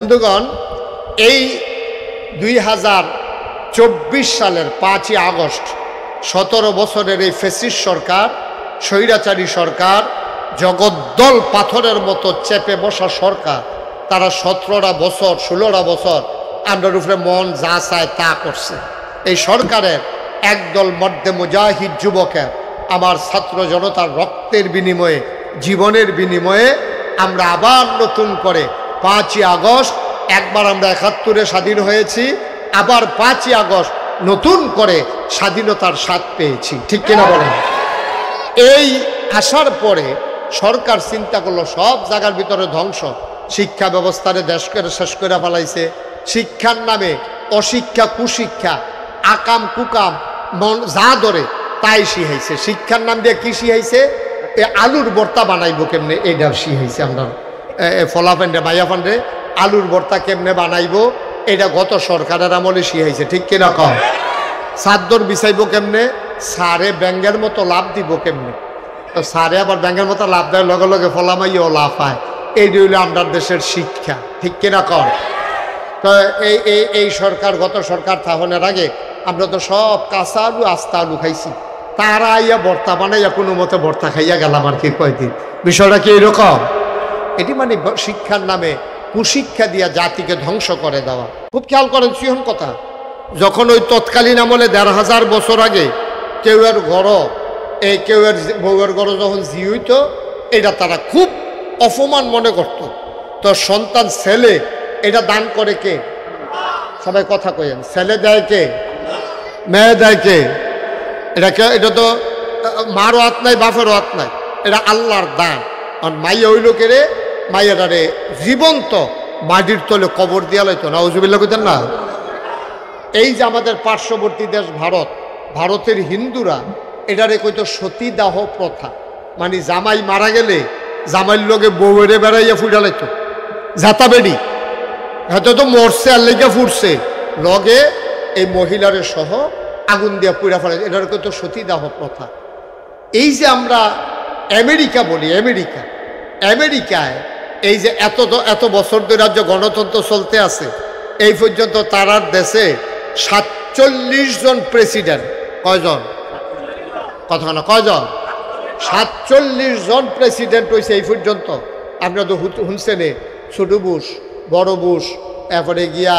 বন্ধুগণ, এই 2024 সালের 5ই আগস্ট 17 বছরের এই ফ্যাসিস্ট সরকার, স্বৈরাচারী সরকার, জগদ্দল পাথরের মতো চেপে বসা সরকার, তারা 17টা বছর 16টা বছর আমরার উপরে মন যা চায় তা করছে। এই সরকারের একদল মর্দে মুজাহিদ যুবকের, আমার ছাত্র জনতার রক্তের বিনিময়ে, জীবনের বিনিময়ে আমরা আবার নতুন করে 5ই আগস্ট, একবার আমরা 71-এ স্বাধীন হয়েছি, আবার 5ই আগস্ট নতুন করে স্বাধীনতার স্বাদ পেয়েছি, ঠিক কিনা বলেন? এই আসার পরে সরকার চিন্তা করলো সব জায়গার ভিতরে ধ্বংস, শিক্ষা ব্যবস্থারে দেশ করে শেষ করে ফেলাইছে। শিক্ষার নামে অশিক্ষা, কুশিক্ষা, আকাম কুকাম মন যা ধরে তাই শিখাইছে। শিক্ষার নাম দিয়ে কি শিখাইছে? আলুর ভর্তা বানাইবো কেমনে, এইটা শিখাইছে। আমরা ফলাফান্ডে মাইয়াফান্ডে আলুর ভর্তা কেমনে বানাইবো, এটা গত সরকারের আমলে শিখাইছে, ঠিক কিনা কম? চাদর বিছাইবো কেমনে, সারে ব্যাঙ্গের মতো লাভ দিব কেমনে, তো সারে আবার ব্যাঙ্গের মতো লাভ দেওয়ার লগে লগে ফলামাইও লাভ হয়। এই হইল আমরা দেশের শিক্ষা, ঠিক কিনা কম? তো এই সরকার, গত সরকার থাহনের আগে আমরা তো সব কাঁচা আলু আস্তা আলু খাইছি, তারা আইয়া ভর্তা বানাইয়া কোনো মতে ভর্তা খাইয়া গেলাম আর কি কয়দিন। বিষয়টা কি এরকম? এটি মানে শিক্ষার নামে কুশিক্ষা দিয়া জাতিকে ধ্বংস করে দেওয়া। খুব খেয়াল করেন সিহন কথা, যখন ওই তৎকালীন আমলে 1500 বছর আগে কেউ এর ঘর, এই কেউ এর বউয়ের ঘর যখন জি হইত, এটা তারা খুব অপমান মনে করত। তো সন্তান ছেলে এটা দান করে কে? সবাই কথা কইেন, ছেলে দেয় কে? মেয়ে দেয় কে? এটা তো মারও হাত নাই, বাপেরও হাত নাই, এটা আল্লাহর দান। আর মাইয়া হইল কে রে? মাইয়াটারে জীবন্ত মাটির তলে কবর দিয়া লাইতো, নাউজুবিল্লাহ কইতেন না? এই যে আমাদের পার্শ্ববর্তী দেশ ভারত, ভারতের হিন্দুরা এটারে কইতো সতীদাহ প্রথা, মানে জামাই মারা গেলে জামাইয়ের লগে বউয়েরে বেড়াইয়া ফুটা লাইতো, জাতা বেড়ি হয়তো তো মরছে আর লেগে ফুটছে, লগে এই মহিলারে সহ আগুন দিয়া পুড়া ফেলে, এটার কইতো সতীদাহ প্রথা। এই যে আমরা আমেরিকা বলি, আমেরিকায় এই যে এত বছর ধরে রাজ্য গণতন্ত্র চলতে আছে, এই পর্যন্ত তারার দেশে 47 জন প্রেসিডেন্ট, কয়জন? কথা না, কয়জন? 47 জন প্রেসিডেন্ট হয়েছে এই পর্যন্ত। আপনারা তো শুনছেন, ছোট বুশ, বড় বুশ, এরপরে গিয়া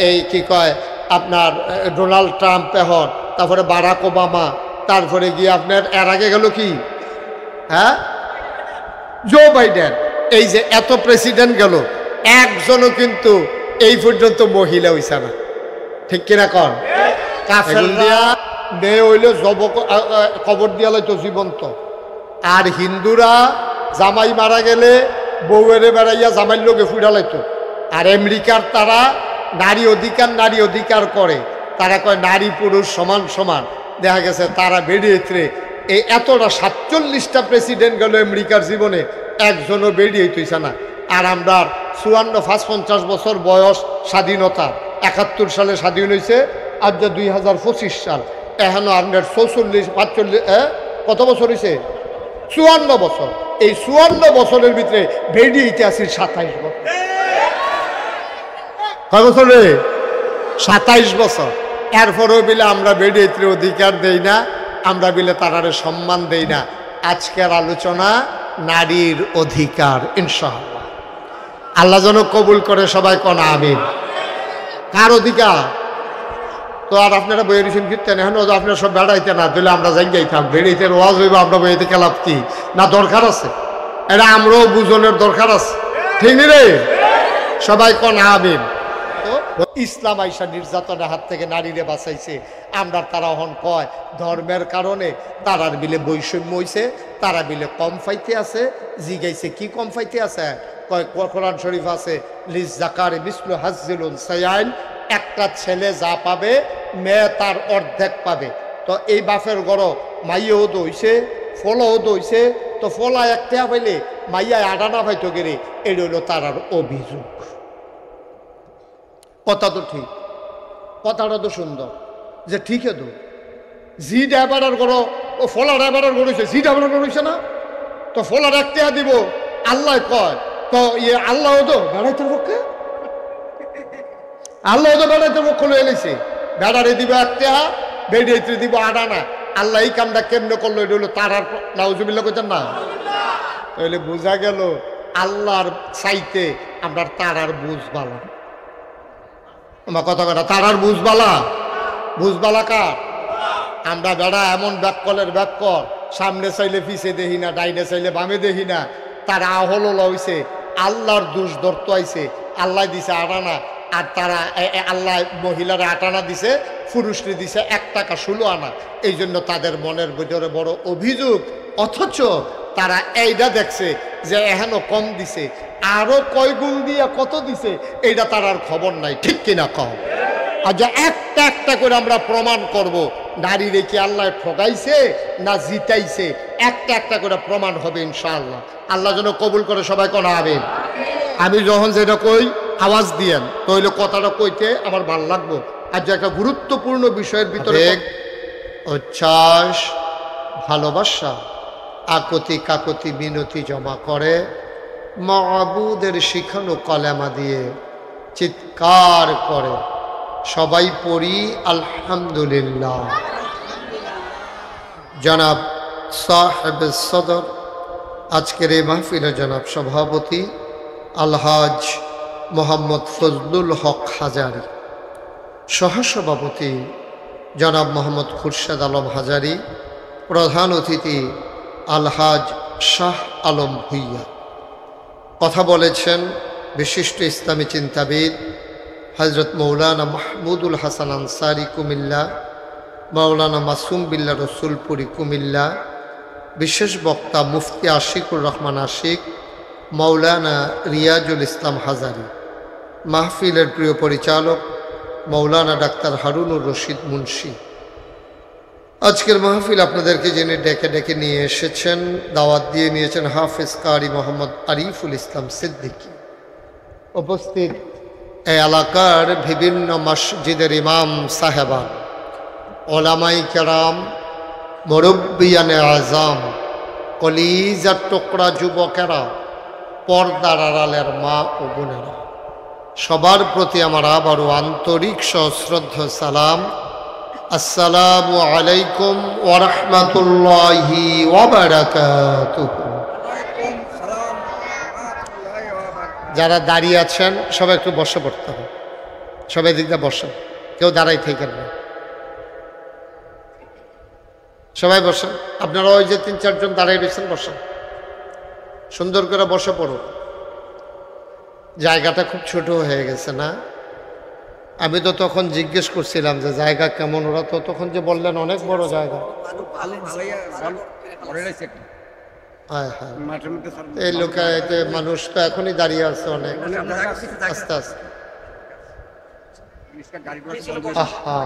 এই কি কয় আপনার ডোনাল্ড ট্রাম্প, এখন তারপরে বারাক ওবামা, তারপরে গিয়ে আপনার এর আগে গেল কি, হ্যাঁ, জো বাইডেন। এই যে এত প্রেসিডেন্ট গেল, একজনও কিন্তু এই পর্যন্ত মহিলা হইছে না, ঠিক কিনা কন? মেয়ে হইলে কবর দিয়া লাইতো জীবন্ত। আর হিন্দুরা জামাই মারা গেলে বউয়েরে বেড়াইয়া জামাইর লোকে ফুটা লাইতো। আর আমেরিকার তারা নারী অধিকার করে, তারা কয় নারী পুরুষ সমান সমান। দেখা গেছে তারা বেরিয়েছে এই এতটা 47টা প্রেসিডেন্ট গেল আমেরিকার জীবনে, একজনও বেরিয়ে হইতেছে না। আর আমরা 54-50 বছর বয়স স্বাধীনতা, 71 সালে স্বাধীন হয়েছে, আজ 2025 সাল, এখনো আপনার 44-45 কত বছর হয়েছে? 54 বছর। এই 54 বছরের ভিতরে বেরিয়ে আসি 27 বছর। কয় বছর রে? 27 বছর। এরপরেও বিলে আমরা বেরিয়ে অধিকার দেই না, আমরা বিলে তারারে সম্মান দেই না। আজকের আলোচনা নারীর অধিকার, ইনশাআল্লাহ আল্লাহ যেন কবুল করে, সবাই কোন আমিন। কার অধিকার? তো আর আপনারা বইয়ে দিয়েছেন কীর্তেন, এখন আপনারা সব বেড়াইতে না দিলে আমরা যাই থাক, বেড়াইতে ওয়াজ হইব, আমরা বইতে খেলাপ কি না দরকার আছে, এটা আমরাও বুঝনের দরকার আছে, ঠিক রে? সবাই কোন আমিন। ইসলাম আইসা নির্যাতনের হাত থেকে নারীরে বাঁচাইছে। আমরা তারা হন কয় ধর্মের কারণে তারার বিলে বৈষম্য হইছে, তারা বিলে কম ফাইতে আছে। জিগাইছে কি কম ফাইতে আছে? কয় কোরআন শরীফ আছে লিজ জাকারে মিসলু হাজ্জিল উনসায়াইন, একটা ছেলে যা পাবে মেয়ে তার অর্ধেক পাবে। তো এই বাপের গড় মাইয়াও দইছে, ফলাও দইছে, তো ফলা একটা পাইলে মাইয়ায় আডানা পাইতো গেলে, এটা হইল তারার অভিযোগ। কথা তো ঠিক, কথাটা তো সুন্দর, যে ঠিক তো জি ড্রাইভারের গড় ও ফলা ড্রাইভারের গড়েছে, জি ড্রাইভারের গড়েছে না, তো ফলার একটা দিব আল্লাহ কয়, তো ইয়ে আল্লাহ তো বেড়াইতে পক্ষে আল্লাহ তো বেড়াইতে মুখ খুলে এনেছে, বেড়ারে দিব একটা, বেড়াইতে দিব আড়ানা। আল্লাহ এই কামটা কেমনে করলো? এটা হলো তারার, নাউজুবিল্লাহ কইতেন না? তাহলে বোঝা গেল আল্লাহর চাইতে আমরা তারার বুঝ বালা। আমার কথা কথা, তারার বুঝ বালা, বুঝ বালা কার? আমরা বেড়া এমন ব্যাককলের ব্যাককল, সামনে চাইলে পিছে দেখি না, ডাইনে চাইলে বামে দেখি না। তারা আহল হইছে, আল্লাহর দোষ ধরতে আইছে, আল্লাহ দিছে আটানা, আর তারা আল্লাহ মহিলারা আটানা দিছে, পুরুষরে দিছে 1 টাকা 16 আনা। এই জন্য তাদের মনের ভিতরে বড় অভিযোগ। অথচ তারা এইটা দেখছে যে এখনো কম দিছে, আরো কয় গুণ দিয়ে কত দিছে এইটা তার আর খবর নাই। ঠিক কিনা কম? আর যে একটা একটা করে আমরা প্রমাণ করব নারী রেখে আল্লাহ ঠকাইছে না জিতাইছে, একটা একটা করে প্রমাণ হবে ইনশাআল্লাহ। আল্লাহ যেন কবুল করে, সবাই কোন আমিন। আমি যখন যেটা কই আওয়াজ দিয়েন, তাহলে কথাটা কইতে আমার ভালো লাগবো। আর যে একটা গুরুত্বপূর্ণ বিষয়ের ভিতরে উচ্ছ্বাস, ভালোবাসা, আকতি কাকতি মিনতি জমা করে মাবুদের শিখানো কলেমা দিয়ে চিৎকার করে সবাই পড়ি আলহামদুলিল্লাহ। জনাব সাহেব সদর, আজকের এই মাহফিলে জনাব সভাপতি আলহাজ মোহাম্মদ ফজলুল হক হাজারি, সহসভাপতি জনাব মোহাম্মদ খুরশেদ আলম হাজারি, প্রধান অতিথি আলহাজ শাহ আলম ভুইয়া। কথা বলেছেন বিশিষ্ট ইসলামী চিন্তাবিদ হজরত মৌলানা মাহমুদুল হাসান আনসারি কুমিল্লা, মৌলানা মাসুম বিল্লা রসুলপুরি কুমিল্লা, বিশেষ বক্তা মুফতি আশিকুর রহমান আশিক, মৌলানা রিয়াজুল ইসলাম হাজারি, মাহফিলের প্রিয় পরিচালক মৌলানা ডাক্তার হারুনুর রশিদ মুন্সি। আজকের মাহফিল আপনাদেরকে যিনি ডেকে ডেকে নিয়ে এসেছেন, দাওয়াত দিয়ে নিয়েছেন হাফেজ কারি মোহাম্মদ আরিফুল ইসলাম সিদ্দিকী। উপস্থিত এই এলাকার বিভিন্ন মসজিদের ইমাম সাহেবান, ওলামাই কেরাম, মুরব্বিয়ানে আজম, কলিজার টুকরা যুবকেরা, পর্দার আড়ালের মা ও বোনেরা, সবার প্রতি আমার আবারও আন্তরিক সশ্রদ্ধ সালাম। আসসালামু আলাইকুম ওয়া রাহমাতুল্লাহি ওয়া বারাকাতুহু। যারা দাঁড়িয়ে আছেন সবাই একটু বসে পড়তে হবে, সবাই দিকটা বসেন, কেউ দাঁড়াই থাকেন না, সবাই বসেন। আপনারা ওই যে 3-4 জন দাঁড়াই রয়েছেন, বসেন, সুন্দর করে বসে পড়ুন। জায়গাটা খুব ছোট হয়ে গেছে না? আমি তো তখন জিজ্ঞেস করছিলাম যে জায়গা কেমন, ওরা তো তখন যে বললেন অনেক বড় জায়গা। হ্যাঁ হ্যাঁ, এই লোকে মানুষ তো এখনই দাঁড়িয়ে আছে অনেক, আস্তে আস্তে। আহা,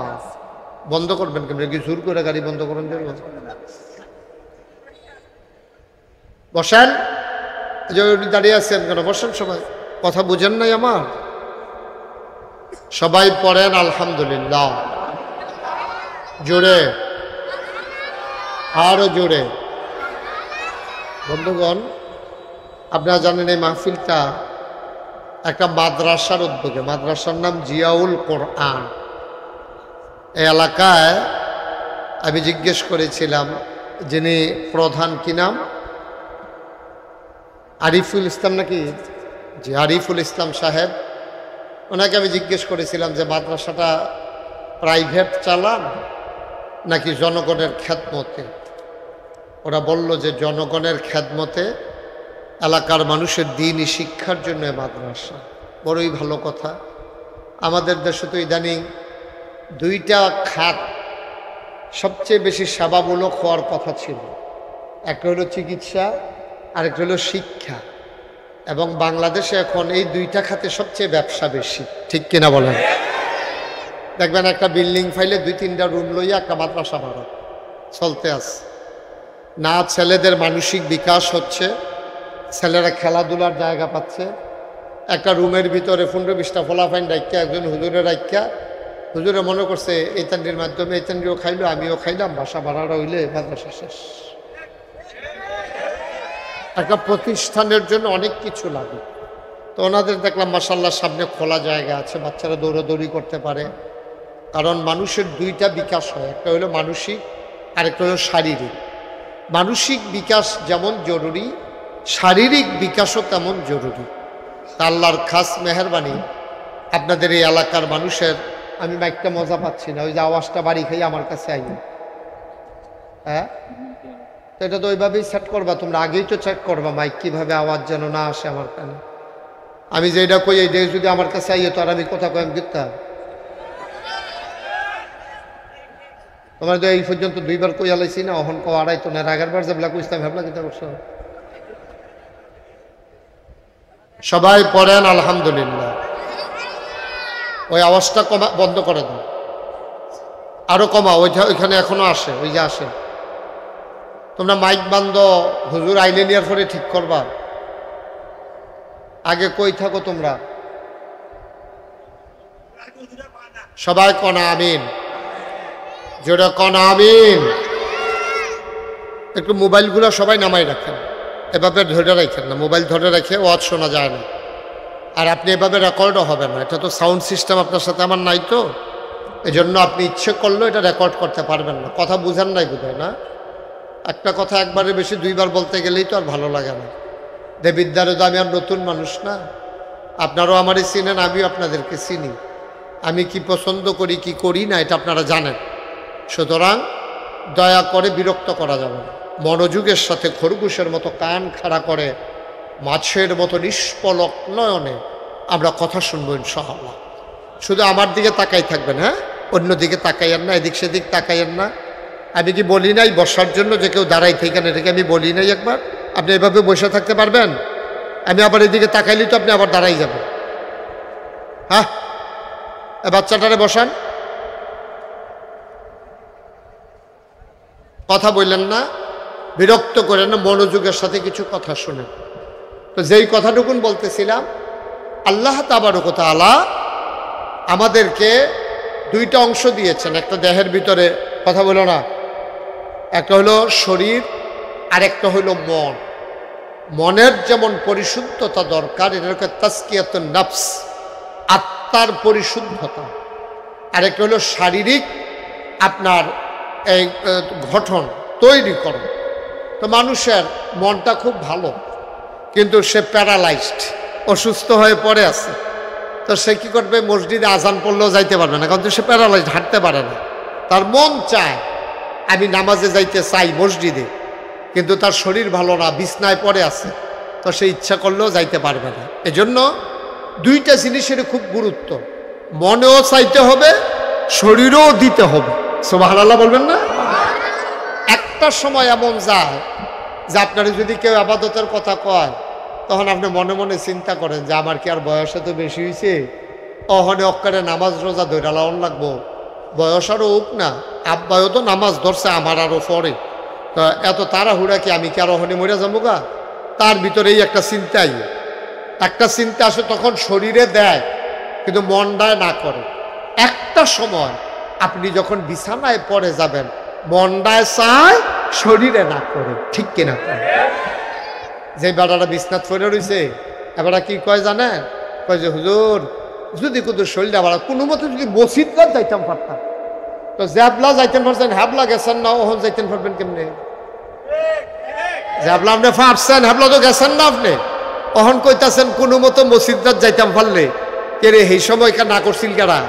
বন্ধ করবেন কেন? কি জোর করে গাড়ি বন্ধ করুন? বসেন, যে দাঁড়িয়ে আছেন কেন? বসেন সবাই, কথা বুঝেন নাই আমার? সবাই পড়েন আলহামদুলিল্লাহ, জোরে, আরো জোরে। বন্ধুগণ, আপনারা জানেন এই মাহফিলটা একটা মাদ্রাসার উদ্যোগে, মাদ্রাসার নাম জিয়াউল কোরআন। এই এলাকায় আমি জিজ্ঞেস করেছিলাম যিনি প্রধান, কি নাম? আরিফুল ইসলাম নাকি? জি, আরিফুল ইসলাম সাহেব। ওনাকে আমি জিজ্ঞেস করেছিলাম যে মাদ্রাসাটা প্রাইভেট চালান নাকি জনগণের খেদমতে? ওরা বলল যে জনগণের খেদমতে, এলাকার মানুষের দ্বীনি শিক্ষার জন্য মাদ্রাসা। বড়ই ভালো কথা। আমাদের দেশে তো ইদানিং 2টা খাত সবচেয়ে বেশি সেবামূলক হওয়ার কথা ছিল, একটা হলো চিকিৎসা, আরেকটা হলো শিক্ষা। এবং বাংলাদেশে এখন এই 2টা খাতে সবচেয়ে ব্যবসা বেশি। ঠিক কিনা বলেন? দেখবেন একটা বিল্ডিং ফাইলে 2-3টা রুম লইয়া একটা মাদ্রাসা ভাড়া চলতে আছে। না ছেলেদের মানসিক বিকাশ হচ্ছে, ছেলেরা খেলাধুলার জায়গা পাচ্ছে। একটা রুমের ভিতরে 15-20টা ফলাফাইন রাখা, একজন হুজুরে রাখা, হুজুরে মনে করছে এই তান্ডির মাধ্যমে এই তান্ডিও খাইলো, আমিও খাইলাম, বাসা ভাড়াটা হইলে মাদ্রাসা শেষ। একটা প্রতিষ্ঠানের জন্য অনেক কিছু লাগে। তো ওনাদের দেখলাম মাশাআল্লাহ সামনে খোলা জায়গা আছে, বাচ্চারা দৌড়াদৌড়ি করতে পারে। কারণ মানুষের দুইটা বিকাশ হয়, একটা হলো মানসিক আর একটা হলো শারীরিক। মানসিক বিকাশ যেমন জরুরি, শারীরিক বিকাশও তেমন জরুরি। তা আল্লাহর খাস মেহেরবানি আপনাদের এই এলাকার মানুষের, আমি মাইকটা মজা পাচ্ছি না, ওই যে আওয়াজটা বাড়ি খাই আমার কাছে আই। হ্যাঁ, তো এটা তো ওইভাবেই সেট করবা তোমরা, আগেই তো চেক করবা মাইক কীভাবে আওয়াজ যেন না আসে আমার কানে। আমি যেটা কই এই যদি আমার কাছে আইয়ে তো আর আমি কথা কই আমি গিতাম। তোমার তো এই পর্যন্ত দুইবার কই আলাইছি না, অহন কো আড়াই তো না, আগের বার যেগুলা কইতাম ভাবলা কিতা করছো। সবাই পড়েন আলহামদুলিল্লাহ। ওই আওয়াজটা কমা, বন্ধ করে দাও, আরো কমা, ওইখানে এখনো আসে, ওই যে আসে। তোমরা মাইক বান্ধ, হুজুর আইলে নেওয়ার পরে ঠিক করবা। আগে কই থাকো তোমরা? সবাই কনা আমিন, যেটা কনা আমিন। একটু মোবাইলগুলো সবাই নামাই রাখেন, এভাবে ধরে রাখেন না, মোবাইল ধরে রেখে ওয়াজ শোনা যায় না। আর আপনি এভাবে রেকর্ডও হবে না, এটা তো সাউন্ড সিস্টেম আপনার সাথে আমার নাই, তো এই জন্য আপনি ইচ্ছে করলেও এটা রেকর্ড করতে পারবেন না। কথা বুঝেন নাই বোধ হয় না? একটা কথা একবারে বেশি দুইবার বলতে গেলেই তো আর ভালো লাগে না। দেবিদ্বারে তো আমি আর নতুন মানুষ না, আপনারাও আমারই চিনেন, আমিও আপনাদেরকে চিনি। আমি কি পছন্দ করি কি করি না এটা আপনারা জানেন। সুতরাং দয়া করে বিরক্ত করা যাবে না। মনোযোগের সাথে খরগোশের মতো কান খাড়া করে মাছের মতো নিষ্পলক নয়নে আমরা কথা শুনবো ইনশাআল্লাহ। শুধু আমার দিকে তাকাই থাকবেন, হ্যাঁ, অন্য দিকে তাকাইয়েন না, এদিক সেদিক তাকাইয়েন না। আমি কি বলি নাই বসার জন্য যে কেউ দাঁড়াই থাকেন, এটাকে আমি বলি নাই একবার? আপনি এভাবে বসে থাকতে পারবেন? আমি আবার এদিকে তাকাইলি তো আপনি আবার দাঁড়াই যাবেন। হ্যাঁ, বাচ্চাটারে বসান, কথা বললেন না, বিরক্ত করেন না, মনোযোগের সাথে কিছু কথা শুনেন। তো যেই কথাটুকুন বলতেছিলাম, আল্লাহ তাবারক ওয়া তাআলা আমাদেরকে দুইটা অংশ দিয়েছেন। একটা দেহের ভিতরে, কথা বলো না, একটা হলো শরীর আর একটা হলো মন। মনের যেমন পরিশুদ্ধতা দরকার, এটাকে তাজকিয়াতুন নফস, আত্মার পরিশুদ্ধতা। আর একটা হলো শারীরিক আপনার এই গঠন তৈরি করো। তো মানুষের মনটা খুব ভালো, কিন্তু সে প্যারালাইজড, অসুস্থ হয়ে পড়ে আছে। তো সে কী করবে? মসজিদে আজান পড়লেও যাইতে পারবে না, কারণ সে প্যারালাইজড, হাঁটতে পারে না। তার মন চায় আমি নামাজে যাইতে চাই মসজিদে, কিন্তু তার শরীর ভালো না, বিছনায় পড়ে আছে, তো সে ইচ্ছা করলেও যাইতে পারবে না। এজন্য দুইটা জিনিসের খুব গুরুত্ব, মনেও চাইতে হবে, শরীরও দিতে হবে। সুবহানাল্লাহ বলবেন না? একটা সময় এমন যায় যে আপনারা যদি কেউ আবাদতের কথা কয়, তখন আপনি মনে মনে চিন্তা করেন যে আমার কি আর বয়স এত বেশি হয়েছে, অহনে অক্কারে নামাজ রোজা ধরে লাউন লাগবো, বয়স আরও হোক না, আব্বায়ও তো নামাজ ধরছে আমার আরও পরে, তো এত তাড়াহুড়া কি, আমি কি আর অহনে মরে যাবো গা? তার ভিতরেই একটা চিন্তা আসে, তখন শরীরে দেয় কিন্তু মনটায় না করে। একটা সময় আপনি যখন বিছানায় পড়ে যাবেন, মনটায় চায়, শরীরে না করে, ঠিক কিনা? যে বেড়াটা বিছনাথ পড়ে রয়েছে, এবার কি কয় জানেন? কয় যে হুজুর যদি কিন্তু শরীরটা বাড়া, কোনো মতো যদি মসজিদগঞ্জ যাইতাম পারতাম, তো জ্যাবলা যাইতেন পারছেন, হ্যাবলা গেছেন না, ওহন যাইতেন পারবেন কেমনে? জ্যাবলা আপনি পারছেন, হ্যাবলা তো গেছেন না আপনি, অহন কইতাছেন কোনো মতো মসজিদগঞ্জ যাইতাম পারলে। কে রে, এই সময় না করছিল কারা?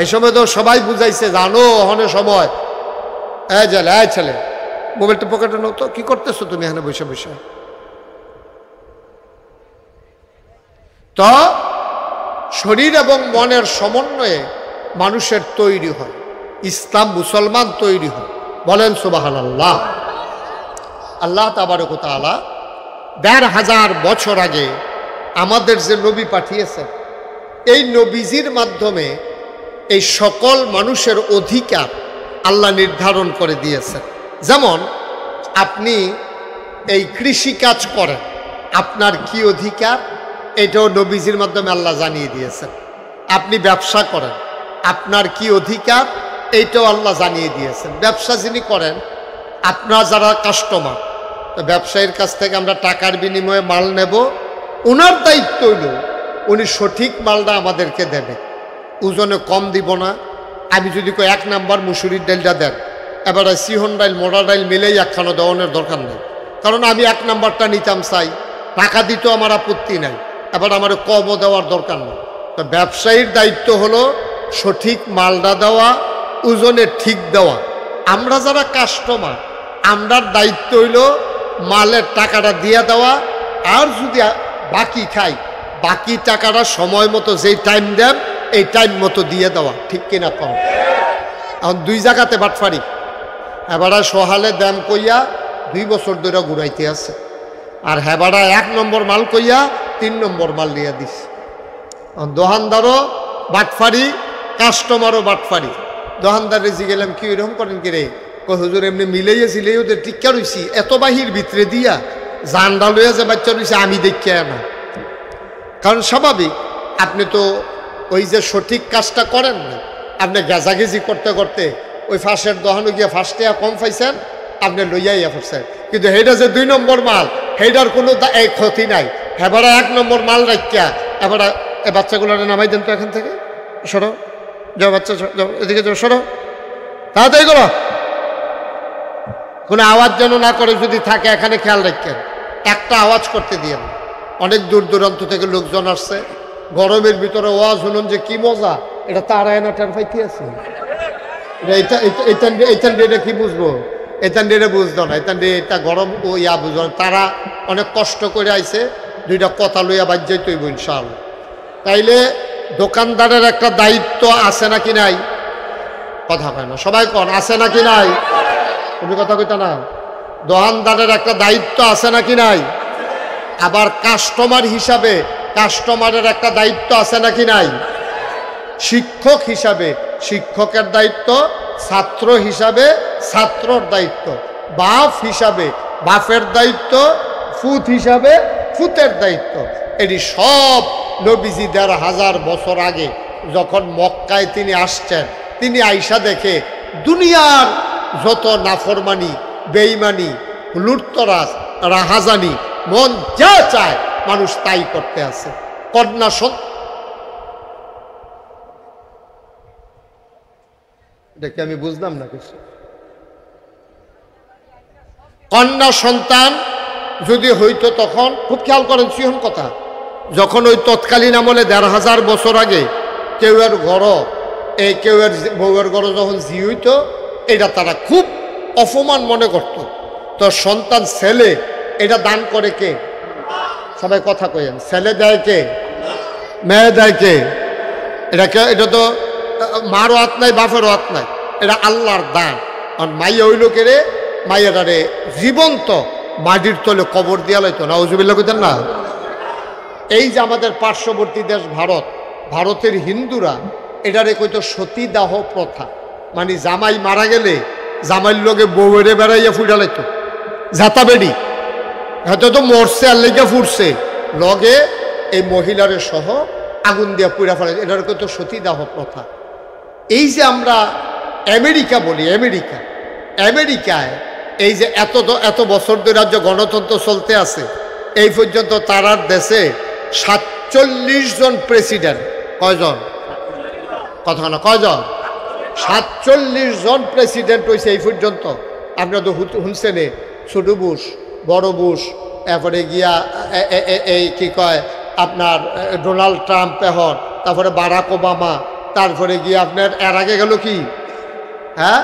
এই সময় তো সবাই বুঝাইছে, জানো অহনের সময়। ছেলে মোবাইলটা পকেটে নো তো, কি করতেছো তুমি এখানে বসে বসে? তো শরীর এবং মনের সমন্বয়ে মানুষের তৈরি হয়, ইসলাম মুসলমান তৈরি হয়। বলেন সুবহানাল্লাহ। আল্লাহ তাবারক ওয়া তাআলা ১৫০০ বছর আগে আমাদের যে নবী পাঠিয়েছেন, এই নবীজির মাধ্যমে এই সকল মানুষের অধিকার আল্লাহ নির্ধারণ করে দিয়েছেন। যেমন আপনি এই কৃষিকাজ করেন, আপনার কি অধিকার, এটাও নবীজির মাধ্যমে আল্লাহ জানিয়ে দিয়েছেন। আপনি ব্যবসা করেন, আপনার কি অধিকার, এইটাও আল্লাহ জানিয়ে দিয়েছেন। ব্যবসা যিনি করেন, আপনারা যারা কাস্টমার, তো ব্যবসায়ীর কাছ থেকে আমরা টাকার বিনিময়ে মাল নেব, ওনার দায়িত্ব হইল উনি সঠিক মালটা আমাদেরকে দেবে, ওজনে কম দিব না। আমি যদি কই 1 নাম্বার মুসুরির ডাইলটা দেন, এবারে সিহন ডাইল মোড়া ডাইল মিলেই একখানো দেওয়ানোর দরকার নেই, কারণ আমি 1 নাম্বারটা নিতাম চাই, টাকা দিতেও আমার আপত্তি নাই, এবার আমার কমও দেওয়ার দরকার নেই। তো ব্যবসায়ীর দায়িত্ব হলো সঠিক মালটা দেওয়া, ওজনে ঠিক দেওয়া। আমরা যারা কাস্টমার, আমরার দায়িত্ব হইল মালের টাকাটা দিয়ে দেওয়া, আর যদি বাকি খাই বাকি টাকাটা সময় মতো যেই টাইম দেন এই টাইম মতো দিয়ে দেওয়া, ঠিক কিনা কম? এখন 2 জায়গাতে বাটফারি, এবারে সহালে দাম কইয়া 2 বছর ধরে ঘুরাইতে আছে, আর হেবাড়া 1 নম্বর মাল কইয়া 3 নম্বর মাল দিয়ে দিস। দোকানদারও বাটফারি, কাস্টমারও বাটফারি। দোকানদারে জিগেলাম কি এরকম করেন কি রে? কই হুজুর এমনি মিলাইয়াছিলে ওদের টিকা রইছি, এত বাহির ভিতরে দিয়া জানডা লইয়া যে বাচ্চা রইছে আমি দেখিয়া না। কারণ স্বাভাবিক, আপনি তো ওই যে সঠিক কাজটা করেন না, আপনি গেজাগেজি করতে করতে ওই ফাঁসের দোকানে গিয়ে ফার্স্টে কম পাইছেন, আপনি লইয়াইয়া পড়ছেন, কিন্তু সেইটা যে 2 নম্বর মাল সেইটার কোনো এই ক্ষতি নাই। এবারে 1 নম্বর মাল রাখিয়া এবারে এই বাচ্চাগুলোরে নামাই দেন তো এখান থেকে, সরো যাও বাচ্চা, যাও এদিকে যাও, সরো তাড়াতাড়ি করো, কোনো আওয়াজ যেন না করে, যদি থাকে এখানে খেয়াল রাখেন, একটা আওয়াজ করতে দিয়ে। অনেক দূর দূরান্ত থেকে লোকজন আসছে, গরমের ভিতরে ওয়াজ শুনুন যে কি মজা, এটা তারা এনা টের পাইতে আছে, এইটান ডেটা কি বুঝবো, এইটান ডেটা বুঝতো না, এটা গরম ও ইয়া বুঝবো না। তারা অনেক কষ্ট করে আইছে, 2টা কথা লইয়া বাদ যাইতে হইব ইনশাআল্লাহ। তাইলে দোকানদারের একটা দায়িত্ব আছে নাকি নাই? কথা কয় না সবাই, কন আছে নাকি নাই? তুমি কথা কইতা না? দোকানদারের একটা দায়িত্ব আছে নাকি নাই? আবার কাস্টমার হিসাবে কাস্টমারের একটা দায়িত্ব আছে নাকি নাই? শিক্ষক হিসাবে শিক্ষকের দায়িত্ব, ছাত্র হিসাবে ছাত্রর দায়িত্ব, বাপ হিসাবে বাপের দায়িত্ব, ফুত হিসাবে ফুতের দায়িত্ব। এটি সব নবীজি 1000 বছর আগে যখন মক্কায় তিনি আসছেন, তিনি আইসা দেখে দুনিয়ার যত নাফরমানি, বেঈমানি, লুটতরাজ, রাহাজানি, মন যা চায় মানুষ তাই করতে আছে। কন্যা দেখে আমি বুঝলাম না কিছু। কন্যা সন্তান যদি হইতো তখন, খুব খেয়াল করেন সিহন কথা, যখন ওই তৎকালীন আমলে 1000 বছর আগে কেউয়ের ঘর, এই কেউয়ের বউয়ের ঘর যখন জি হইতো, এটা তারা খুব অপমান মনে করত। তো সন্তান ছেলে, এটা দান করে কে? সবাই কথা কইেন, ছেলে দেয় কে? মেয়ে দেয় কে? এটা তো মারও হাত নাই, বাপেরও হাত নাই, এটা আল্লাহর দান। আর মাইয়া হইল কে রে? মাইয়াটারে জীবন্ত মাটির তলে কবর দিয়া লাইতো, নাউজুবিল্লাহ কইতেন না? এই যে আমাদের পার্শ্ববর্তী দেশ ভারত, ভারতের হিন্দুরা এটারে কইতো সতীদাহ প্রথা, মানে জামাই মারা গেলে জামাইয়ের লগে বউয়েরে বেড়াইয়া ফুটা লাইতো, জাতা বেড়ি হয়তো তো মরছে আর লেগে ফুটছে, লগে এই মহিলারে সহ আগুন দিয়া পুড়া ফেলে, এটার কইতো সতীদাহ প্রথা। এই যে আমরা আমেরিকা বলি, আমেরিকায় এই যে এত বছর ধরে রাজ্য গণতন্ত্র চলতে আছে, এই পর্যন্ত তারার দেশে 47 জন প্রেসিডেন্ট, কয়জন? কথা না, কয়জন? 47 জন প্রেসিডেন্ট হয়েছে এই পর্যন্ত। আপনারা তো শুনছেন, ছোট বুশ, বড় বুশ, এরপরে গিয়া এই কি কয় আপনার ডোনাল্ড ট্রাম্প, এখন তারপরে বারাক ওবামা, তারপরে গিয়ে আপনার এর আগে গেল কি, হ্যাঁ,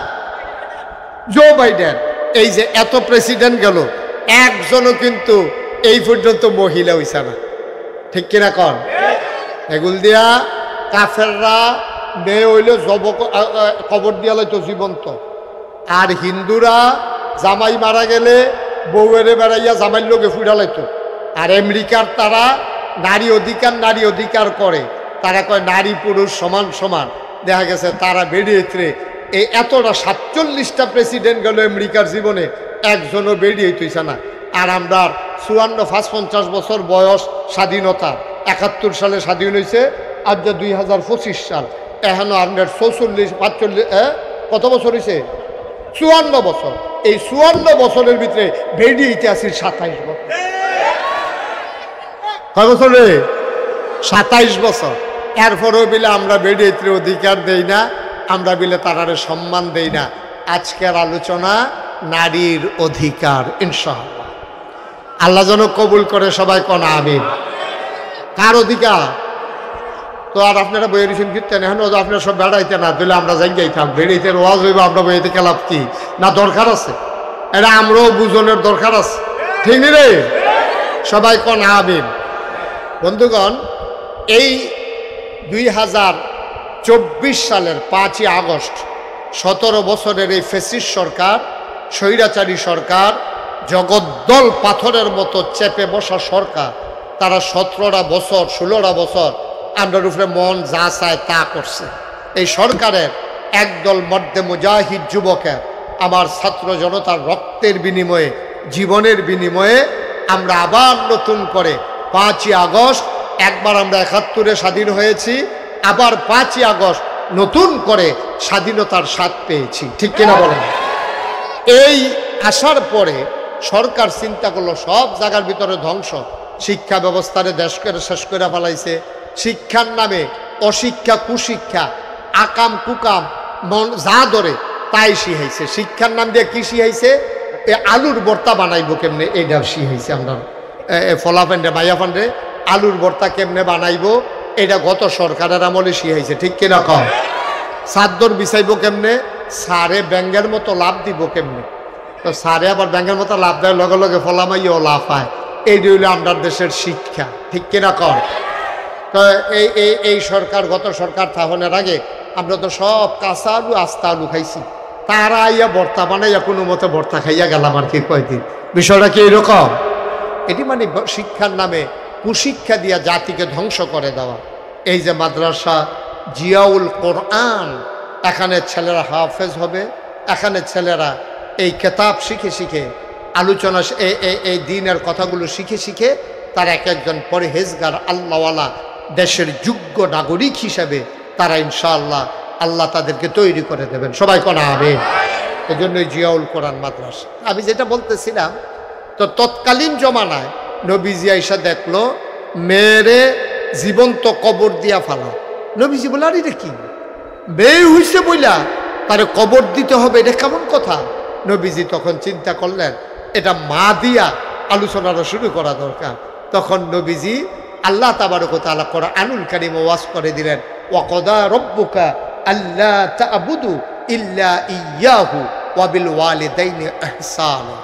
জো বাইডেন। এই যে এত প্রেসিডেন্ট গেল, একজনও কিন্তু এই পর্যন্ত মহিলা হইছে না, ঠিক কিনা কন? এগুল দিয়া কাফেররা মেয়ে হইলে কবর দিয়া লাইতো জীবন্ত, আর হিন্দুরা জামাই মারা গেলে বউয়েরে বেড়াইয়া জামাইয়ের লোকে ফুটা লাইতো। আর আমেরিকার তারা নারী অধিকার করে, তারা কয় নারী পুরুষ সমান সমান। দেখা গেছে তারা বেরিয়েছে এই এতটা 47টা প্রেসিডেন্ট গেল আমেরিকার জীবনে, একজনও বেরিয়ে হইতেছে না। আর আমরা 54-50 বছর বয়স স্বাধীনতা, 71 সালে স্বাধীন হয়েছে, আজ 2025 সাল, এখনো আপনার 44-45 কত বছর হয়েছে? 54 বছর। এই 54 বছরের ভিতরে বেরিয়ে আছি 27 বছর। কয় বছরে? 27 বছর। এরপরেও বিলে আমরা বেড়িতে অধিকার দেই না, আমরা বিলে তারারে সম্মান দেই না। আজকের আলোচনা নারীর অধিকার, ইনশাআল্লাহ আল্লাহ যেন কবুল করে। সবাই কোন আমিন। কার অধিকার? তো আর আপনারা বইয়ের রিসিন ফিরতেন, এখন আপনারা সব বেড়াইতে না দিলে আমরা যাই থাক বেড়াইতে ওয়াজ হইব, আমরা বইতে খেলাপ কি না দরকার আছে? এটা আমরাও বুঝনের দরকার আছে, ঠিক নি রে? সবাই কোন আমিন। বন্ধুগণ, এই 2024 সালের 5ই আগস্ট 17 বছরের এই ফ্যাসিস্ট সরকার, স্বৈরাচারী সরকার, জগদ্দল পাথরের মতো চেপে বসা সরকার, তারা 17টা বছর 16টা বছর আমরার উপরে মন যা চায় তা করছে। এই সরকারের একদল মর্দে মুজাহিদ যুবকের, আমার ছাত্র জনতার রক্তের বিনিময়ে, জীবনের বিনিময়ে আমরা আবার নতুন করে 5ই আগস্ট, একবার আমরা 71-এ স্বাধীন হয়েছি, আবার 5ই আগস্ট নতুন করে স্বাধীনতার স্বাদ পেয়েছি, ঠিক কিনা বলেন? এই আসার পরে সরকার চিন্তা করলো সব জায়গার ভিতরে ধ্বংস, শিক্ষা ব্যবস্থারে দেশ করে শেষ করে ফেলাইছে। শিক্ষার নামে অশিক্ষা, কুশিক্ষা, আকাম কুকাম মন যা ধরে তাই শিখাইছে। শিক্ষার নাম দিয়ে কি শিখাইছে? আলুর ভর্তা বানাইবো কেমনে, এইটা শিখাইছে। আমরা ফলাফান্ডে মাইয়াফান্ডে আলুর ভর্তা কেমনে বানাইবো, এটা গত সরকারের আমলে শিখাইছে, ঠিক কিনা কম? চাদর বিছাইবো কেমনে, সারে ব্যাঙ্গের মতো লাভ দিব কেমনে, তো সারে আবার ব্যাঙ্গের মতো লাভ দেয়, লগে লগে ফলামাইও লাভ হয়। এইটা হইল আমরা দেশের শিক্ষা, ঠিক কিনা কম? তো এই সরকার, গত সরকার থাহনের আগে আমরা তো সব কাঁচা আলু আস্তা আলু খাইছি, তারা আইয়া ভর্তা বানাইয়া কোনো মতে ভর্তা খাইয়া গেলাম আর কি কয়দিন। বিষয়টা কি এরকম? এটি মানে শিক্ষার নামে কুশিক্ষা দিয়া জাতিকে ধ্বংস করে দেওয়া। এই যে মাদ্রাসা জিয়াউল কোরআন, এখানে ছেলেরা হাফেজ হবে, এখানে ছেলেরা এই কেতাব শিখে শিখে আলোচনা, এই দিনের কথাগুলো শিখে শিখে তারা এক একজন পরহেজগার আল্লাহওয়ালা দেশের যোগ্য নাগরিক হিসেবে তারা ইনশাআল্লাহ আল্লাহ তাদেরকে তৈরি করে দেবেন। সবাই কোন আমিন। এই জন্যই জিয়াউল কোরআন মাদ্রাসা। আমি যেটা বলতেছিলাম, তো তৎকালীন জমানায় নবীজি আইসা দেখলো মেয়েরে জীবন্ত কবর দিয়া ফেলা। নবীজি বলে, আর এটা কি মেয়ে হইছে বইলা তারে কবর দিতে হবে, এটা কেমন কথা? নবীজি তখন চিন্তা করলেন এটা মা দিয়া আলোচনাটা শুরু করা দরকার। তখন নবীজি আল্লাহ তাবারক ওয়া তাআলা কোরআনুল কারীম ওয়াজ করে দিলেন, ওয়াকদা রব্বুকা আল্লা তা'বুদু ইল্লা ইয়্যাহু ওয়া বিল ওয়ালিদাইনি ইহসানা।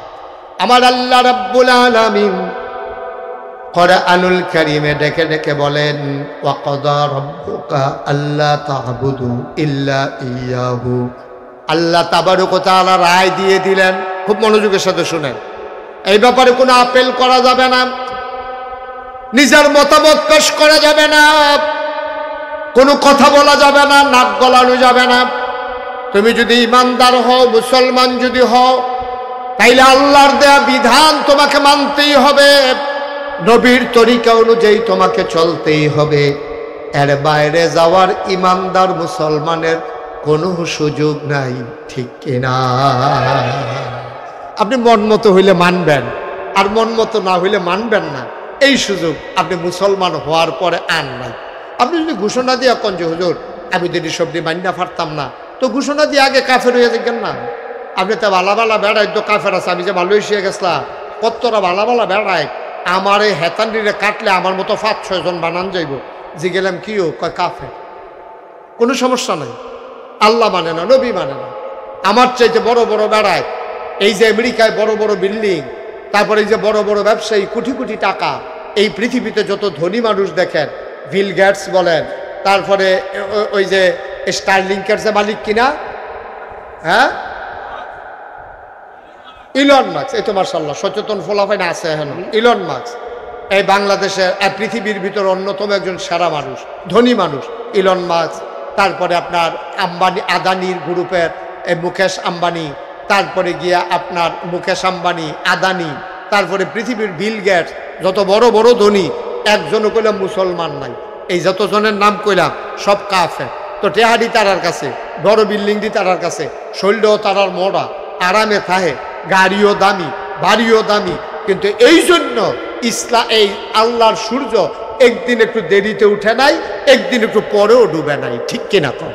আমার আল্লাহ রাব্বুল আলামিন কোরআনুল কারীমে ডেকে ডেকে বলেন, ওয়াকদা রব্বুকা আল্লা তা'বুদু ইল্লা ইয়্যাহু। আল্লাহ তাবারক ওয়া তাআলা রায় দিয়ে দিলেন, খুব মনোযোগের সাথে শুনেন, এই ব্যাপারে কোনো আপেল করা যাবে না, নিজের মতামত পেশ করা যাবে না, কোনো কথা বলা যাবে না, নাক গলানো যাবে না। তুমি যদি ইমানদার হও, মুসলমান যদি হও, তাইলে আল্লাহর দেয়া বিধান তোমাকে মানতেই হবে, নবীর তরিকা অনুযায়ী তোমাকে চলতেই হবে। এর বাইরে যাওয়ার ইমানদার মুসলমানের কোনো সুযোগ নাই, ঠিক কিনা? আপনি মন মতো হইলে মানবেন, আর মন মতো না হইলে মানবেন না, এই সুযোগ আপনি মুসলমান হওয়ার পরে আন নাই। আপনি যদি ঘোষণা দিয়ে কোন যে হুজুর আমি যদি সবজি মান্না পারতাম না, তো ঘোষণা দিয়ে আগে কাফের হয়ে দেখেন না। আপনি তো ভালা ভালা বেড়াই, তো কাফের আছে, আমি যে ভালো এসে গেছিলাম, কতটা ভালা ভালা বেড়াই, আমার এই হেতান্ডিরে কাটলে আমার মতো 5-6 জন বানান যাইব। যে গেলাম কি ও কয় কাফের, কোনো সমস্যা নাই, আল্লাহ মানে না, নবী মানে না। আমার চাইতে বড় বড় বেড়ায়, এই যে আমেরিকায় বড় বড় বিল্ডিং, তারপরে এই যে বড় বড় ব্যবসায়ী, কোটি কোটি টাকা, এই পৃথিবীতে যত ধনী মানুষ দেখেন, বিল গেটস বলেন, তারপরে ওই যে স্টারলিংকের যে মালিক কিনা, হ্যাঁ ইলন মাস্ক, এই তো মাশাআল্লাহ সচেতন ফলাফল আছে এখন। ইলন মাস্ক এই বাংলাদেশের পৃথিবীর ভিতর অন্যতম একজন সেরা মানুষ, ধনী মানুষ ইলন মাস্ক। তারপরে আপনার আম্বানি, আদানির গ্রুপের মুকেশ আম্বানি, তারপরে গিয়া আপনার মুকেশ আম্বানি, আদানি, তারপরে পৃথিবীর বিল গেটস, যত বড় বড় ধনী, একজনও কইলাম মুসলমান নাই। এই যতজনের নাম কইলাম সব কাফের। তো টেহাডি তারার কাছে, বড় বিল্ডিং দি তারার কাছে, শৈলও তারার মোড়া, আরামে থাহে, গাড়িও দামি, বাড়িও দামি, কিন্তু এই জন্য এই আল্লাহর সূর্য একদিন একটু দেরিতে উঠে নাই, একদিন একটু পরেও ডুবে নাই, ঠিক কিনা কম?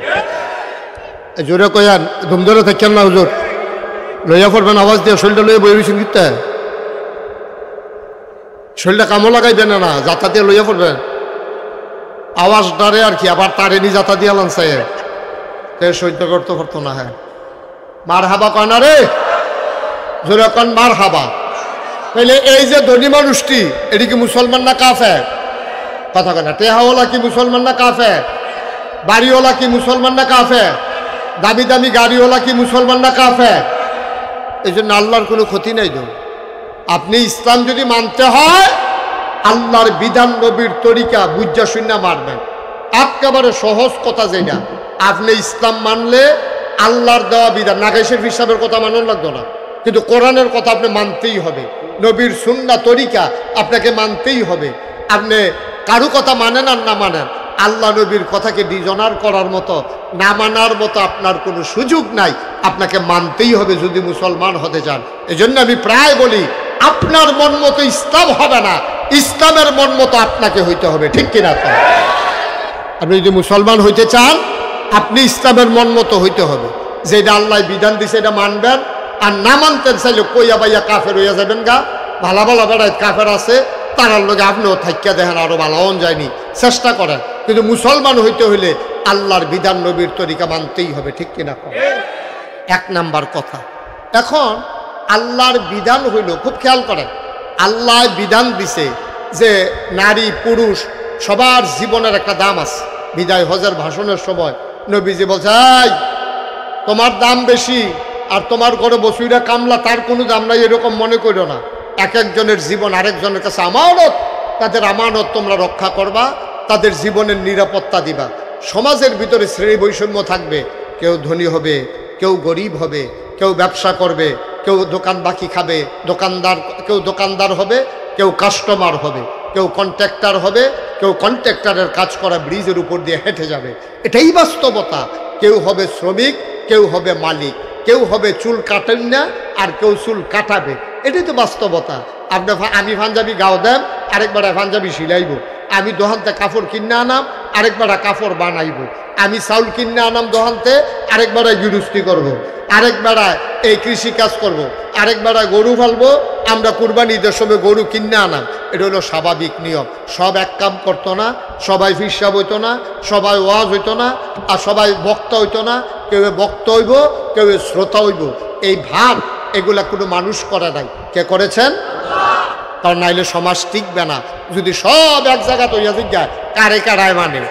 জোরে কয়ান, ধুমধরে থাকেন না হুজুর, লইয়া পড়বেন আওয়াজ দিয়ে, শরীরটা লইয়া বই রয়েছেন কিনতে, শরীরটা কামও লাগাইবেন না, যাতা দিয়ে লইয়া পড়বেন আওয়াজ ডারে আর কি, আবার তারে নি যাতা দিয়ে লাঞ্চাই সহ্য করতে পারতো না। হ্যাঁ মার হাবা কয় না রে, জোরে কন মার হাবা। তাইলে এই যে ধনী মানুষটি, এটি কি মুসলমান না কাফের? কথা কয় না। টেহাওয়ালা কি মুসলমান না কাফের? বাড়িওয়ালা কি মুসলমান না কাফের? দামি দামি গাড়িওয়ালা কি মুসলমান না কাফের? এই জন্য আল্লাহর কোনো ক্ষতি নাই। তো আপনি ইসলাম যদি মানতে হয়, আল্লাহর বিধান নবীর তরিকা বুঝা শূন্য মারবেন। একেবারে সহজ কথা যেটা, আপনি ইসলাম মানলে আল্লাহর দেওয়া বিধান, নাগাইশের হিসাবের কথা মানন লাগতো না, কিন্তু কোরআনের কথা আপনি মানতেই হবে, নবীর সুন্নাহ তরিকা আপনাকে মানতেই হবে। আপনি কারো কথা মানেন আর না মানেন, আল্লাহ নবীর কথাকে ডিজনার করার মতো, না মানার মতো আপনার কোনো সুযোগ নাই, আপনাকে মানতেই হবে যদি মুসলমান হতে চান। এজন্য আমি প্রায় বলি, আপনার মন মতো ইসলাম হবে না, ইসলামের মন মতো আপনাকে হইতে হবে, ঠিক কিনা? আপনি যদি মুসলমান হইতে চান, আপনি ইসলামের মন মতো হইতে হবে, যেটা আল্লাহ বিধান দিছে এটা মানবেন। আর না মানতেন চাইলে কইয়া বাইয়া কাফের হইয়া যাবেন গা। ভালা ভালা বেড়ায় কাফের আছে, তারার লগে আপনিও থাকিয়া দেখেন, আরো ভালোন যায়নি, চেষ্টা করেন। কিন্তু মুসলমান হইতে হইলে আল্লাহর বিধান নবীর তরিকা মানতেই হবে, ঠিক কিনা? এক নাম্বার কথা। এখন আল্লাহর বিধান হইল, খুব খেয়াল করেন, আল্লাহ বিধান দিছে যে নারী পুরুষ সবার জীবনের একটা দাম আছে। বিদায় হজের ভাষণের সময় নবীজি বলছে, তোমার দাম বেশি আর তোমার ঘরে বসুইরা কামলা, তার কোনো দাম নাই, এরকম মনে করো না। এক একজনের জীবন আরেকজনের কাছে আমানত, তাদের আমানত তোমরা রক্ষা করবা, তাদের জীবনের নিরাপত্তা দিবা। সমাজের ভিতরে শ্রেণী বৈষম্য থাকবে, কেউ ধনী হবে, কেউ গরিব হবে, কেউ ব্যবসা করবে, কেউ দোকান বাকি খাবে, কেউ দোকানদার হবে, কেউ কাস্টমার হবে, কেউ কন্ট্রাক্টর হবে, কেউ কন্ট্রাক্টরের কাজ করা ব্রিজের উপর দিয়ে হেঁটে যাবে। এটাই বাস্তবতা। কেউ হবে শ্রমিক, কেউ হবে মালিক, কেউ হবে চুল কাটেন না আর কেউ চুল কাটাবে। এটাই তো বাস্তবতা। আমি পাঞ্জাবি গাও দেন, আরেকবার পাঞ্জাবি সিলাইব। আমি দোহানতে কাপড় কিনে আনাম, আরেকবার কাপড় বানাইব। আমি চাউল কিনে আনাম দোহানতে, আরেকবার গৃহস্থী করব, আরেকবার এই কৃষি কাজ করব, আরেকবার গরু ফালবো। আমরা কুরবানি ঈদের সময় গরু কিনে আনাম। এটা হলো স্বাভাবিক নিয়ম। সব এক কাম করতো না, সবাই ফিসাব হইতো না, সবাই ওয়াজ হইতো না, আর সবাই বক্তা হইতো না। কেউ বক্তা হইব, কেউ শ্রোতা হইব। এই ভাব এগুলা কোনো মানুষ করে নাই। কে করেছেন? কারণ নাইলে সমাজ টিকবে না। যদি সব এক জায়গা তৈরি জিজ্ঞায় কারে কারায় মানে,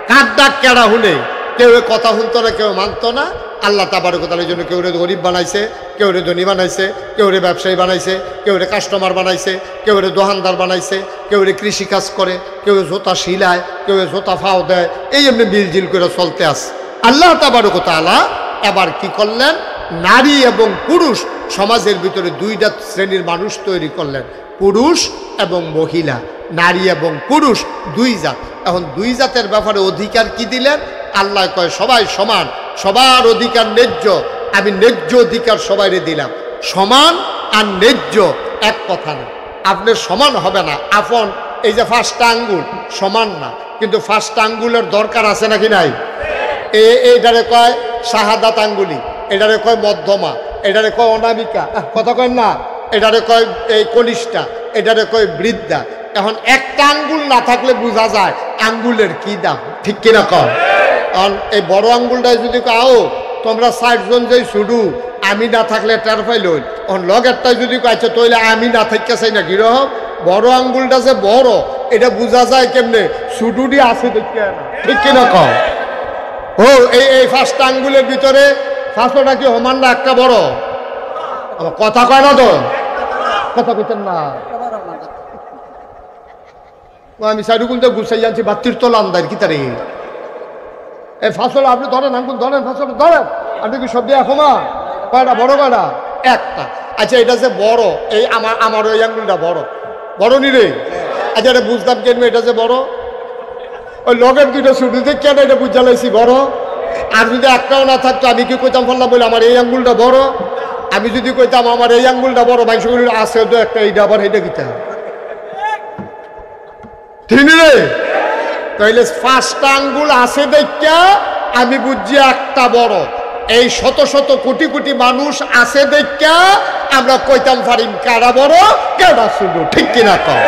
কার ডাক কেডা শুনে, কেউ কথা শুনতো না, কেউ মানতো না। আল্লাহ তাবারক তাআলার জন্য কেউ রে গরিব বানাইছে, কেউ রে ধনী বানাইছে, কেউ রে ব্যবসায়ী বানাইছে, কেউ রে কাস্টমার বানাইছে, কেউ রে দোকানদার বানাইছে, কেউ রে কৃষি কাজ করে, কেউ জোতা শিলায়, কেউ জোতা ফাও দেয়। এই এমনি মিলজিল করে চলতে আসে। আল্লাহ তাবারক তাআলা এবার কি করলেন? নারী এবং পুরুষ সমাজের ভিতরে দুইটা শ্রেণীর মানুষ তৈরি করলেন, পুরুষ এবং মহিলা। নারী এবং পুরুষ দুই জাত। এখন দুই জাতের ব্যাপারে অধিকার কি দিলেন? আল্লাহ কয় সবাই সমান, সবার অধিকার ন্যায্য। আমি ন্যায্য অধিকার সবাইরে দিলাম। সমান আর ন্যায্য এক কথা না। আপনার সমান হবে না। আপন এই যে ফার্স্ট আঙ্গুল সমান না, কিন্তু ফার্স্ট আঙ্গুলের দরকার আছে নাকি নাই? এইটারে কয় শাহাদাত আঙ্গুলি, এটারে কয় মধ্যমা, এটারে কয় অনামিকা, কথা কয় না, এটারে কয় এই কনিষ্ঠা, এটারে কয় বৃদ্ধা। এখন একটা আঙ্গুল না থাকলে বোঝা যায় আঙ্গুলের কি দাম, ঠিক কিনা কর? কারণ এই বড় আঙ্গুলটাই যদি আও তোমরা 60 জন যেই শুধু আমি না থাকলে টের পাইল, লগেরটাই যদি কাছে তৈলে আমি না থাকতে চাই না কিরকম। বড় আঙ্গুলটা যে বড় এটা বোঝা যায় কেমনে? শুধুটি আছে দেখতে না, ঠিক কিনা কর? ও এই ফার্স্ট আঙ্গুলের ভিতরে ফার্স্টটা কি সমান না একটা বড়? কথা কয় না তো, কথা কইতেন না। আমি সাইডুকুলতে গুছাই যাচ্ছি, বাত্তির তোলা আন্দার কি তারে এই ফাঁসল আপনি ধরেন, আঙ্গুল ধরেন, ফাঁসল ধরেন। আপনি কি সব দিয়ে ক্ষমা কয়টা বড় কয়টা? একটা। আচ্ছা এটা যে বড়, এই আমার ওই আঙ্গুলটা বড়, বড় নি রে? আচ্ছা এটা বুঝতাম কেন এটা যে বড়? ওই লগের দুইটা শুরুতে কেন এটা বুঝা লাইছি বড়। আর যদি একটাও না থাকতো আমি কি কইতাম ফেললাম বলে আমার এই আঙ্গুলটা বড়? আমি যদি কইতাম আমার এই আঙ্গুলটা বড়, মানুষগুলো আছে তো একটা, এইটা আবার এটা কিতা, ঠিক রে? তাইলে 5টা আঙ্গুল আছে দেখা আমি বুঝছি একটা বড়। এই শত শত কোটি কোটি মানুষ আছে দেখা আমরা কইতাম পারিম কারা বড় কেডা ছোট, ঠিক কিনা কম?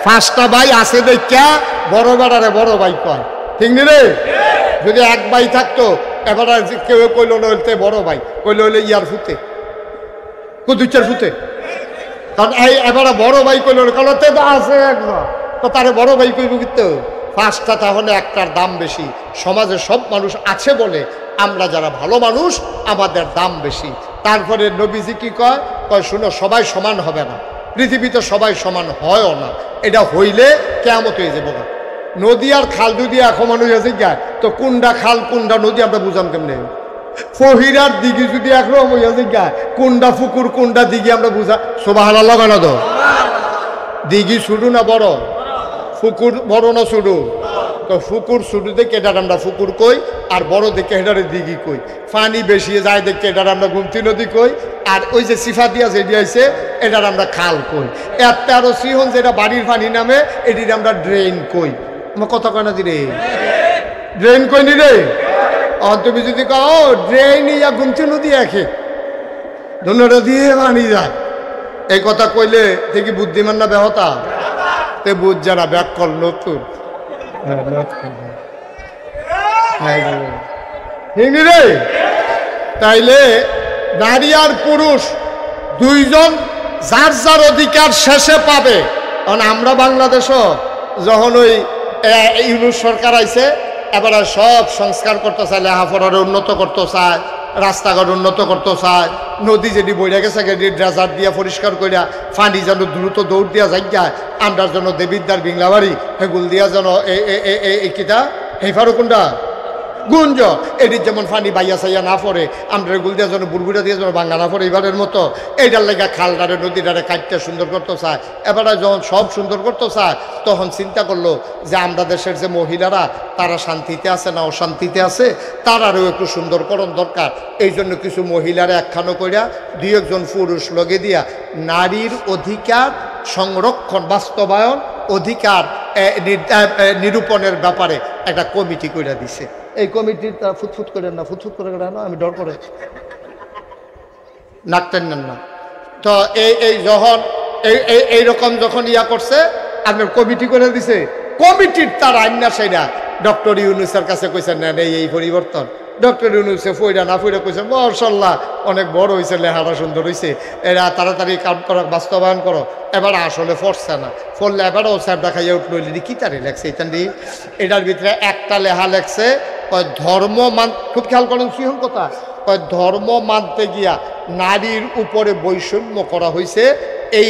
5টা ভাই আছে দেখা বড় বেড়ারে বড় ভাই কয়, ঠিক নি রে? যদি এক ভাই থাকতো এবার কেউ কইল নইতে বড় ভাই, কইল হইলে ইয়ার ফুতে দুই-চার ফুতে, কারণ এই এবার বড় ভাই কইল কলতে তো আছে একবার, তো তারে বড় ভাই কইব কিন্তু 5টা, তাহলে একটার দাম বেশি। সমাজে সব মানুষ আছে বলে আমরা যারা ভালো মানুষ আমাদের দাম বেশি। তারপরে নবীজি কি কয়? কয় শুনো, সবাই সমান হবে না, পৃথিবীতে সবাই সমান হয়ও না। এটা হইলে কেয়ামত হয়ে যাবো। নদী আর খাল যদি এখন মানুষ আছে গায়, তো কোনটা খাল কোনটা নদী আমরা বুঝাম কেমনে? ফহিরার দিঘি যদি একরকম হইয়া যে গায়, কোনটা পুকুর কোনটা দিঘি আমরা বুঝা। সুবহানাল্লাহ কেন? তো দিঘি ছোট না বড়? পুকুর বড় না ছোট? তো পুকুর ছোট দেখে এটার আমরা পুকুর কই, আর বড় দেখে এটারে দিঘি কই। পানি বেশি যায় দেখে এটার আমরা গুমতি নদী কই, আর ওই যে সিফা দিয়া যেটি আছে এটার আমরা খাল কই। একটা আরো সিহন যেটা বাড়ির পানি নামে এটির আমরা ড্রেন কই। আমার কথা কয় না দিরে? ড্রেন কই নি রে? তুমি যদি কও ড্রেন ইয়া গুমতি নদী একে ধন্যটা দিয়ে পানি যায়, এই কথা কইলে দেখি বুদ্ধিমান না বেহতা? তে বুঝ যারা ব্যাকল নতুন রে। তাইলে নারী আর পুরুষ দুইজন যার যার অধিকার শেষে পাবে। কারণ আমরা বাংলাদেশও যখন ওই ইউনুস সরকার আইছে, এবার সব সংস্কার করতে চায়, লেখাপড়ার উন্নত করতে চায়, রাস্তাঘাট উন্নত করতে চায়, নদী যেটি বইয়া গেছে ড্রেজার দিয়া পরিষ্কার করিয়া পানি যেন দ্রুত দৌড় দিয়া যাইয়া, আমরার জন্য দেবিদ্দার বিংলাবাড়ি হেগুল দিয়া যেন এই কিটা হেফারো কোনটা গুঞ্জ এটির যেমন পানি বাইয়া চাইয়া না পড়ে, আমরা গুল দিয়া যেন বুড়বুড়া দিয়ে যেন বাঙ্গা না পড়ে এবারের মতো। এইটার লেগা খালডারে নদীটারে কাটতে সুন্দর করতে চায়। এবারে যখন সব সুন্দর করতে চায় তখন চিন্তা করলো যে আমরা দেশের যে মহিলারা তারা শান্তিতে আছে না অশান্তিতে আছে, তারারও একটু সুন্দরকরণ দরকার। এই জন্য কিছু মহিলারা একখানো করিয়া 2-1 পুরুষ লগে দিয়া নারীর অধিকার সংরক্ষণ বাস্তবায়ন অধিকার নিরূপণের ব্যাপারে একটা কমিটি করে দিছে। এই কমিটির তারা ফুটফুট করেন না, ফুটফুট করে না, আমি ডর করে নাকতেন নেন না। তো এই যখন এইরকম যখন ইয়া করছে আপনার কমিটি করে দিছে, কমিটির তার আইনা সেইরা ডক্টর ইউনুসের কাছে কইছেন না এই পরিবর্তন। ডক্টর ইউনুসে ফইরা না ফইরা কইছেন মাশাআল্লাহ অনেক বড় হয়েছে, লেহারা সুন্দর হয়েছে, এরা তাড়াতাড়ি কাম করা বাস্তবায়ন করো। এবার আসলে ফরছে না, ফললে এবারও স্যার দেখাইয়া উঠলো কি তারে লেখছে এটার ভিতরে একটা লেহা লেখছে ধর্ম মান, খুব খেয়াল করেন সিহন কথা, ধর্ম মানতে গিয়া নারীর উপরে বৈষম্য করা হয়েছে, এই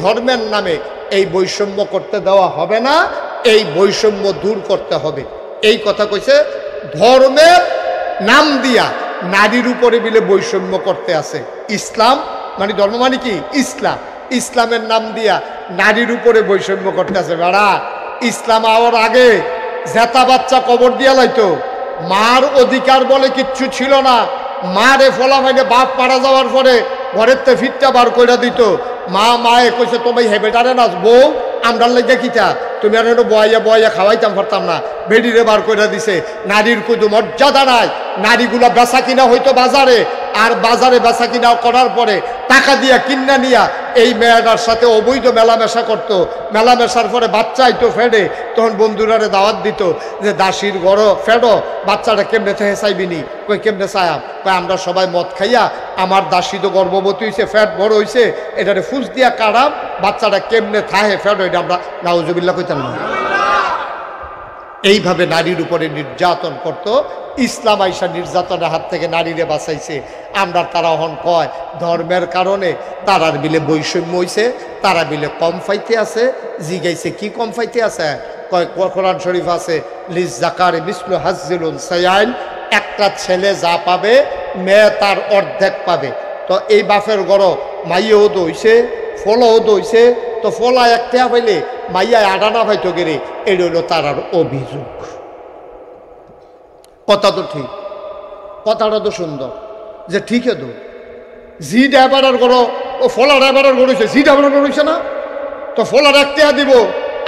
ধর্মের নামে এই বৈষম্য করতে দেওয়া হবে না, এই বৈষম্য দূর করতে হবে। এই কথা কইছে। ধর্মের নাম দিয়া নারীর উপরে মিলে বৈষম্য করতে আছে ইসলাম, মানে ধর্ম মানে কি ইসলাম, ইসলামের নাম দিয়া নারীর উপরে বৈষম্য করতে আছে। বেড়া ইসলাম আওয়ার আগে জেতা বাচ্চা কবর দিয়া লাইতো, মার অধিকার বলে কিচ্ছু ছিল না। মারে ফলা মানে বাপ মারা যাওয়ার পরে ঘরের তে ফিটটা বার করে দিত। মায়ে কইছে তুমি হেবেটারে নাচ বউ আমরার লেগে কিটা তুমি আর বয়া খাওয়াইতাম পারতাম না, বেডিরে বার করে দিছে। নারীর কোনো মর্যাদা নাই। নারীগুলা বেচা কিনা হইতো বাজারে, আর বাজারে বেচা কিনা করার পরে টাকা দিয়া কিনা নিয়া এই মেয়েটার সাথে অবৈধ মেলামেশা করতো। মেলামেশার পরে বাচ্চা আইতো ফেডে, তখন বন্ধুরারে দাওয়াত দিত যে দাসির গড় ফেডো, বাচ্চাটা কেমনে থেকে চাইবিনি? কই কেমনে চায়াম? কই আমরা সবাই মদ খাইয়া আমার দাসী তো গর্ভবতী হয়েছে, ফ্যাট বড় হয়েছে, এটারে ফুস দিয়া কাড়াম, বাচ্চাটা কেমনে থাহে ফেডো, এটা আমরা নাউজুবিল্লাহ কইতাম না। এইভাবে নারীর উপরে নির্যাতন করত। ইসলাম আইসা নির্যাতনের হাত থেকে নারীরে বাঁচাইছে। আমরা তারা হন কয় ধর্মের কারণে তারার বিলে বৈষম্য হইছে, তারা বিলে কম ফাইতে আছে। জিগাইছে কি কম ফাইতে আছে? কয় কোরআন শরীফ আছে লিজ জাকার মিসলু হাজ্জিল উনসায়াইন, একটা ছেলে যা পাবে মেয়ে তার অর্ধেক পাবে। তো এই বাপের গড় মাইয়েও দইছে, ফলও দইছে, তো ফলা একটা পাইলে মাইয়া আডানা পাইতো গেলে, এটা হইল তার অভিযোগ। কথা তো ঠিক, কথাটা তো সুন্দর যে ঠিক তো জি ড্রাইভারের গড় ও ফলা ড্রাইভারের গড় হয়েছে, জি ড্রাইভারের গড় হয়েছে না, তো ফলার একটা দিব।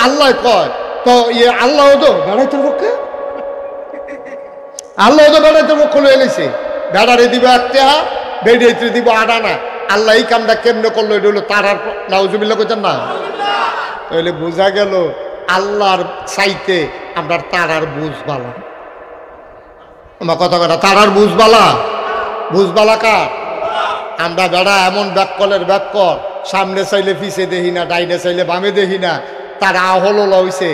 আল্লাহ কয় তো ইয়ে আল্লাহ তো বেড়াইতে পক্ষে আল্লাহ তো বেড়াইতে পক্ষ লয়ে এলেছে বেড়ারে দিব একটা বেড়াইতে দিব আডানা আল্লাহ এই কামটা কেমনে করলো এটা হলো তারার নাউজুবিল্লাহ করছেন না তাহলে বোঝা গেল আল্লাহর চাইতে আমরা তারার বুঝ বালা আমার কথা কথা তারার বুঝবালা কার আমরা বেড়া এমন ব্যাককলের ব্যাককল সামনে চাইলে পিছে দেখি না ডাইনে চাইলে বামে দেখি না তারা আহল হইছে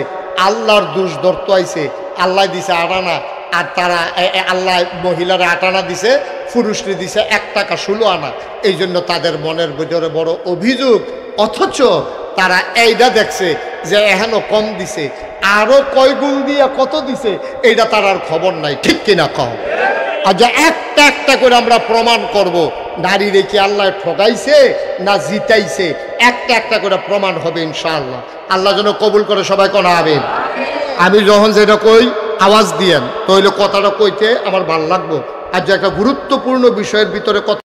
আল্লাহর দোষ ধরত আইছে আল্লাহ দিছে আটানা আর তারা আল্লাহ মহিলারা আটানা দিছে পুরুষরে দিছে 1 টাকা 16 আনা এই জন্য তাদের মনের ভিতরে বড় অভিযোগ অথচ তারা এইটা দেখছে যে এখনো কম দিছে আরো কয় গুণ দিয়া কত দিছে এইটা তার আর খবর নাই ঠিক কিনা কও আর যে একটা একটা করে আমরা প্রমাণ করব নারী রেখে আল্লাহ ঠকাইছে না জিতাইছে একটা একটা করে প্রমাণ হবে ইনশাআল্লাহ আল্লাহ যেন কবুল করে সবাই কোন আমিন আমি যখন যেটা কই আওয়াজ দিয়েন তাহলে কথাটা কইতে আমার ভালো লাগবো আর যে একটা গুরুত্বপূর্ণ বিষয়ের ভিতরে কথা